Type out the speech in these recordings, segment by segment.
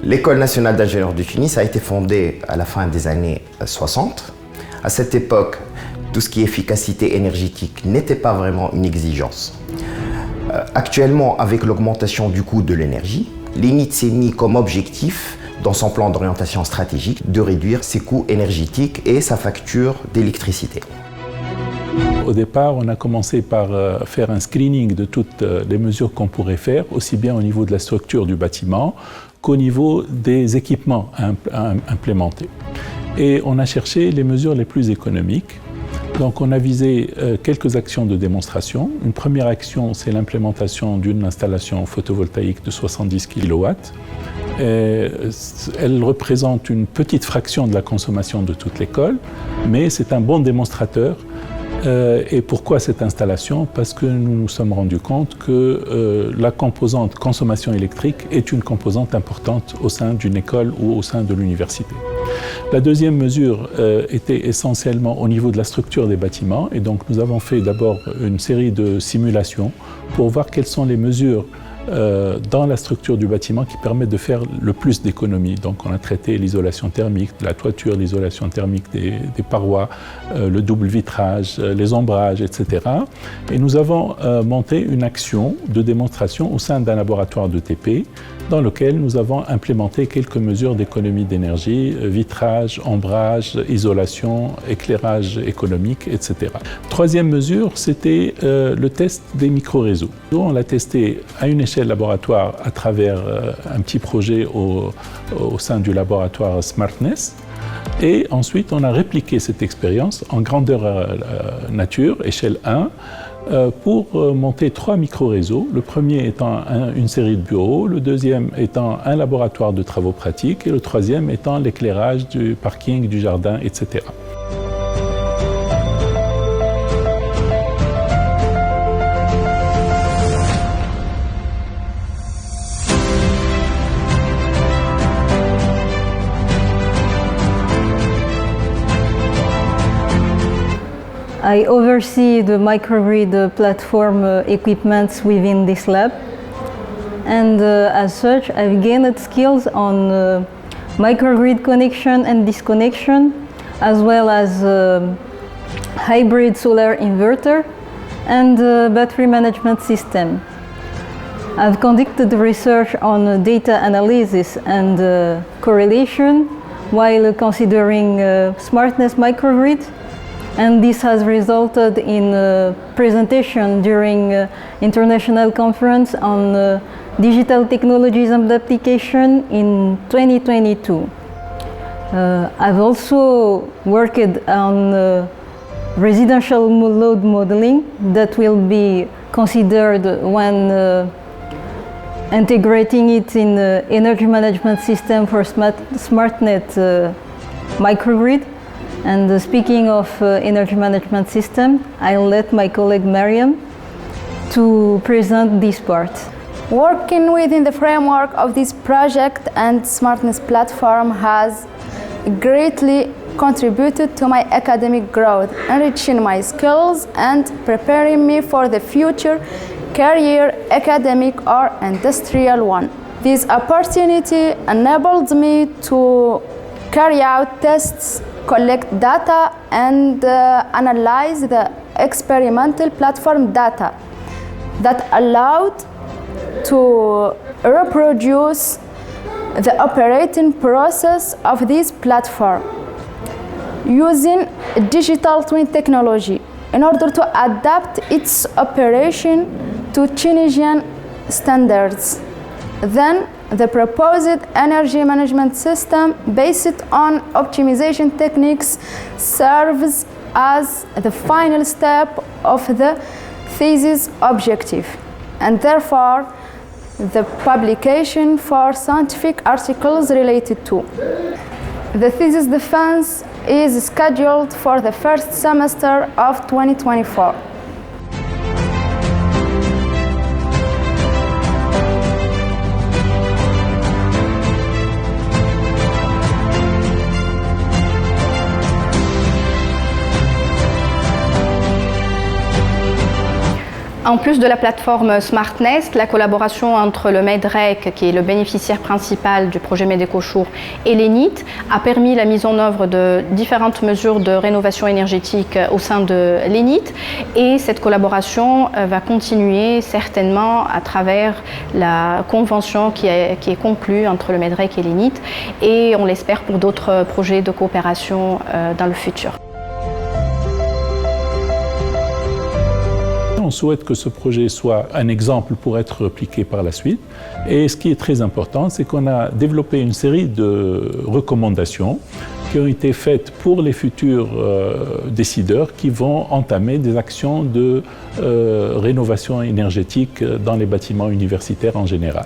L'École nationale d'ingénieurs de Tunis a été fondée à la fin des années 60. À cette époque, tout ce qui est efficacité énergétique n'était pas vraiment une exigence. Actuellement, avec l'augmentation du coût de l'énergie, l'INIT s'est mis comme objectif, dans son plan d'orientation stratégique, de réduire ses coûts énergétiques et sa facture d'électricité. Au départ, on a commencé par faire un screening de toutes les mesures qu'on pourrait faire, aussi bien au niveau de la structure du bâtiment qu'au niveau des équipements à implémenter. Et on a cherché les mesures les plus économiques. Donc on a visé quelques actions de démonstration. Une première action, c'est l'implémentation d'une installation photovoltaïque de 70 kW. Elle représente une petite fraction de la consommation de toute l'école, mais c'est un bon démonstrateur. Et pourquoi cette installation? Parce que nous nous sommes rendus compte que la composante consommation électrique est une composante importante au sein d'une école ou au sein de l'université. La deuxième mesure était essentiellement au niveau de la structure des bâtiments, et donc nous avons fait d'abord une série de simulations pour voir quelles sont les mesures dans la structure du bâtiment qui permettent de faire le plus d'économies. Donc on a traité l'isolation thermique de la toiture, l'isolation thermique des parois, le double vitrage, les ombrages, etc. Et nous avons monté une action de démonstration au sein d'un laboratoire de TP dans lequel nous avons implémenté quelques mesures d'économie d'énergie, vitrage, ombrage, isolation, éclairage économique, etc. Troisième mesure, c'était le test des micro-réseaux. On l'a testé à une échelle laboratoire à travers un petit projet au sein du laboratoire Smartness. Et ensuite, on a répliqué cette expérience en grandeur nature, échelle 1, pour monter 3 micro-réseaux. Le premier étant une série de bureaux, le deuxième étant un laboratoire de travaux pratiques et le troisième étant l'éclairage du parking, du jardin, etc. I oversee the microgrid platform equipments within this lab, and as such I've gained skills on microgrid connection and disconnection, as well as hybrid solar inverter and battery management system. I've conducted research on data analysis and correlation while considering smartness microgrid. And this has resulted in a presentation during international conference on digital technologies and application in 2022. I've also worked on residential load modeling that will be considered when integrating it in the energy management system for SmartNet microgrid. And speaking of energy management system, I'll let my colleague Mariam to present this part. Working within the framework of this project and Smartness platform has greatly contributed to my academic growth, enriching my skills and preparing me for the future career, academic or industrial one. This opportunity enabled me to carry out tests, collect data and analyze the experimental platform data that allowed to reproduce the operating process of this platform using digital twin technology in order to adapt its operation to Tunisian standards. Then the proposed energy management system based on optimization techniques serves as the final step of the thesis objective, and therefore the publication for scientific articles related to. The thesis defense is scheduled for the first semester of 2024. En plus de la plateforme SmartNest, la collaboration entre le MEDREC, qui est le bénéficiaire principal du projet MEDECOSUR, et l'ENIT a permis la mise en œuvre de différentes mesures de rénovation énergétique au sein de l'ENIT. Et cette collaboration va continuer certainement à travers la convention qui est conclue entre le MEDREC et l'ENIT. Et on l'espère pour d'autres projets de coopération dans le futur. On souhaite que ce projet soit un exemple pour être répliqué par la suite. Et ce qui est très important, c'est qu'on a développé une série de recommandations qui ont été faites pour les futurs décideurs qui vont entamer des actions de rénovation énergétique dans les bâtiments universitaires en général.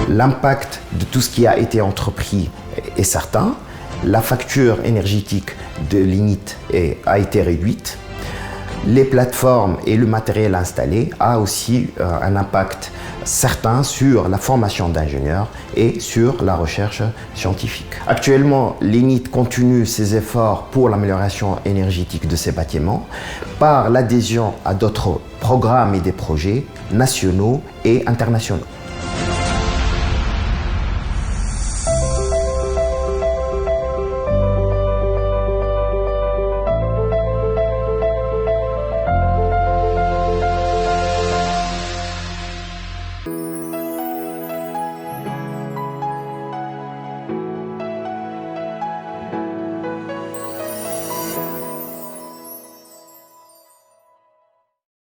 L'impact de tout ce qui a été entrepris est certain. La facture énergétique de l'ENIT a été réduite. Les plateformes et le matériel installé a aussi un impact certain sur la formation d'ingénieurs et sur la recherche scientifique. Actuellement, l'ENIT continue ses efforts pour l'amélioration énergétique de ses bâtiments par l'adhésion à d'autres programmes et des projets nationaux et internationaux.